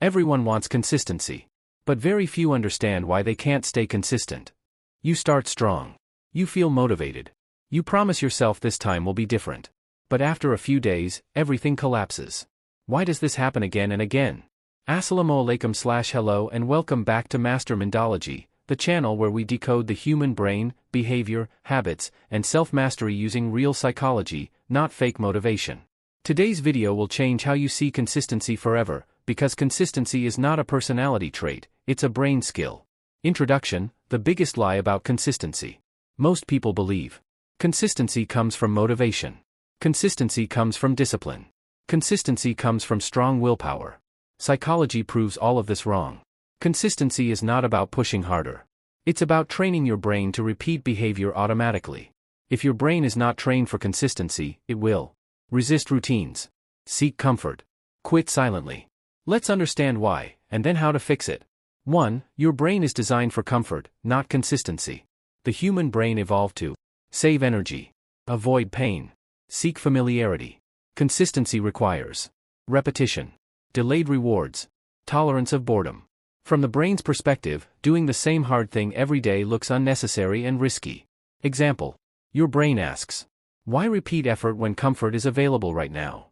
Everyone wants consistency. But very few understand why they can't stay consistent. You start strong. You feel motivated. You promise yourself this time will be different. But after a few days, everything collapses. Why does this happen again and again? Assalamu alaikum/hello and welcome back to Master Mindology, the channel where we decode the human brain, behavior, habits, and self-mastery using real psychology, not fake motivation. Today's video will change how you see consistency forever, because consistency is not a personality trait, it's a brain skill. Introduction: the biggest lie about consistency. Most people believe consistency comes from motivation. Consistency comes from discipline. Consistency comes from strong willpower. Psychology proves all of this wrong. Consistency is not about pushing harder. It's about training your brain to repeat behavior automatically. If your brain is not trained for consistency, it will resist routines, seek comfort, quit silently. Let's understand why, and then how to fix it. 1. Your brain is designed for comfort, not consistency. The human brain evolved to save energy, avoid pain, seek familiarity. Consistency requires repetition, delayed rewards, tolerance of boredom. From the brain's perspective, doing the same hard thing every day looks unnecessary and risky. Example: your brain asks, why repeat effort when comfort is available right now?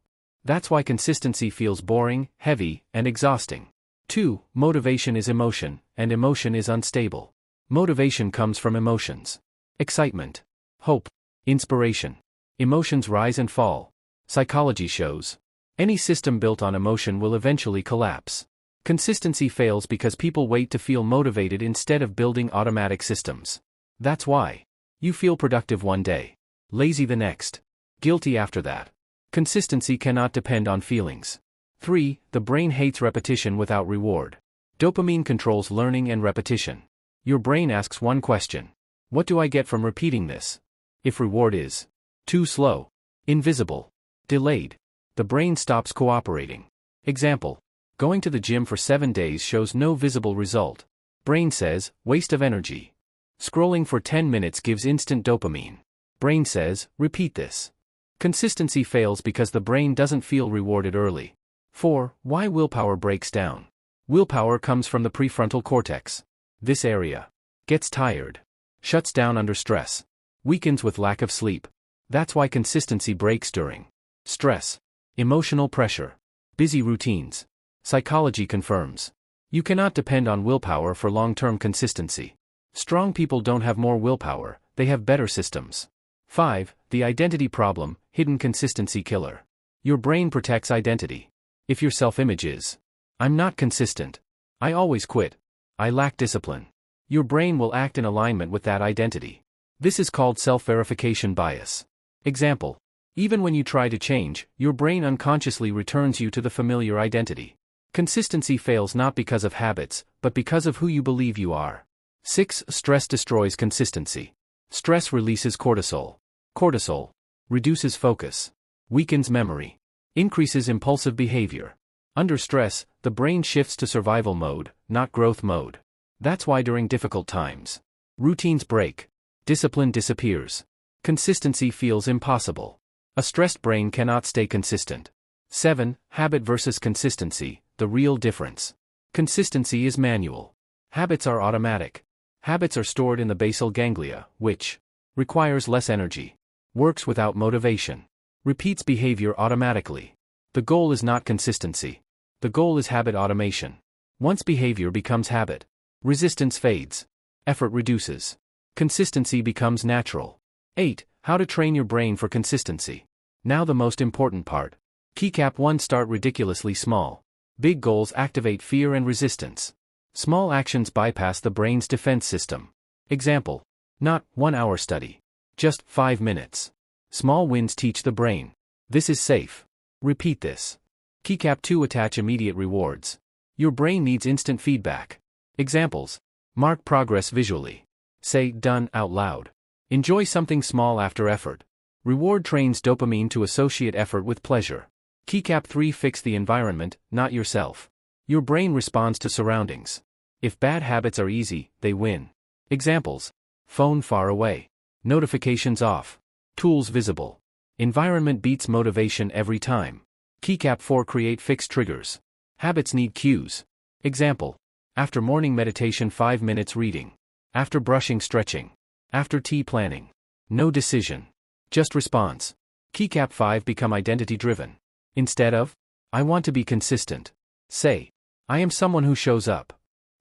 That's why consistency feels boring, heavy, and exhausting. 2. Motivation is emotion, and emotion is unstable. Motivation comes from emotions: excitement, hope, inspiration. Emotions rise and fall. Psychology shows any system built on emotion will eventually collapse. Consistency fails because people wait to feel motivated instead of building automatic systems. That's why you feel productive one day, lazy the next, guilty after that. Consistency cannot depend on feelings. 3. The brain hates repetition without reward. Dopamine controls learning and repetition. Your brain asks one question: what do I get from repeating this? If reward is too slow, invisible, delayed, the brain stops cooperating. Example: going to the gym for 7 days shows no visible result. Brain says, waste of energy. Scrolling for 10 minutes gives instant dopamine. Brain says, repeat this. Consistency fails because the brain doesn't feel rewarded early. 4. Why willpower breaks down. Willpower comes from the prefrontal cortex. This area gets tired, shuts down under stress, weakens with lack of sleep. That's why consistency breaks during stress, emotional pressure, busy routines. Psychology confirms you cannot depend on willpower for long-term consistency. Strong people don't have more willpower, they have better systems. 5. The identity problem, hidden consistency killer. Your brain protects identity. If your self-image is, I'm not consistent, I always quit, I lack discipline, your brain will act in alignment with that identity. This is called self-verification bias. Example: even when you try to change, your brain unconsciously returns you to the familiar identity. Consistency fails not because of habits, but because of who you believe you are. 6. Stress destroys consistency. Stress releases cortisol. Cortisol reduces focus, weakens memory, increases impulsive behavior. Under stress, the brain shifts to survival mode, not growth mode. That's why during difficult times, routines break, discipline disappears, consistency feels impossible. A stressed brain cannot stay consistent. 7. Habit versus consistency, the real difference. Consistency is manual. Habits are automatic. Habits are stored in the basal ganglia, which requires less energy, works without motivation, repeats behavior automatically. The goal is not consistency. The goal is habit automation. Once behavior becomes habit, resistance fades, effort reduces, consistency becomes natural. 8. How to train your brain for consistency. Now the most important part. Keycap 1. Start ridiculously small. Big goals activate fear and resistance. Small actions bypass the brain's defense system. Example: not 1 hour study, just 5 minutes. Small wins teach the brain this is safe. Repeat this. Keycap 2. Attach immediate rewards. Your brain needs instant feedback. Examples: mark progress visually. Say done out loud. Enjoy something small after effort. Reward trains dopamine to associate effort with pleasure. Keycap 3. Fix the environment, not yourself. Your brain responds to surroundings. If bad habits are easy, they win. Examples: phone far away, notifications off, tools visible. Environment beats motivation every time. Keycap 4. Create fixed triggers. Habits need cues. Example. After morning meditation 5 minutes reading. After brushing stretching. After tea planning. No decision. Just response. Keycap 5 become identity-driven. Instead of, I want to be consistent. Say, I am someone who shows up.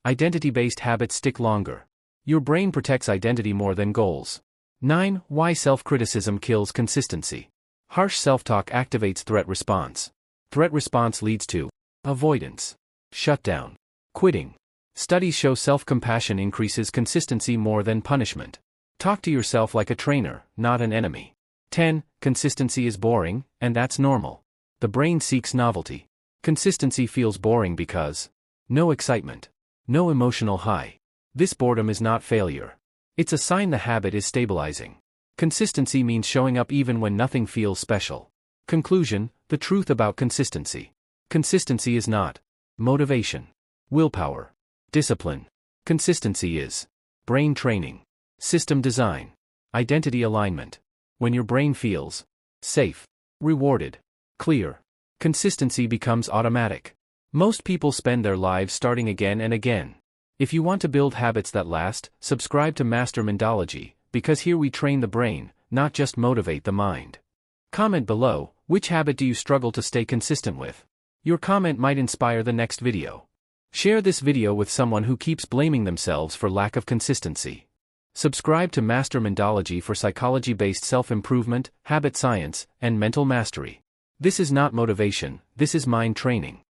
Identity-based habits stick longer. Your brain protects identity more than goals. 9. Why self-criticism kills consistency. Harsh self-talk activates threat response. Threat response leads to avoidance, shutdown, quitting. Studies show self-compassion increases consistency more than punishment. Talk to yourself like a trainer, not an enemy. 10. Consistency is boring, and that's normal. The brain seeks novelty. Consistency feels boring because no excitement, no emotional high. This boredom is not failure. It's a sign the habit is stabilizing. Consistency means showing up even when nothing feels special. Conclusion, the truth about consistency. Consistency is not motivation, willpower, discipline. Consistency is brain training, system design, identity alignment. When your brain feels safe, rewarded, clear, consistency becomes automatic. Most people spend their lives starting again and again. If you want to build habits that last, subscribe to Master Mindology, because here we train the brain, not just motivate the mind. Comment below, which habit do you struggle to stay consistent with? Your comment might inspire the next video. Share this video with someone who keeps blaming themselves for lack of consistency. Subscribe to Master Mindology for psychology-based self-improvement, habit science, and mental mastery. This is not motivation, this is mind training.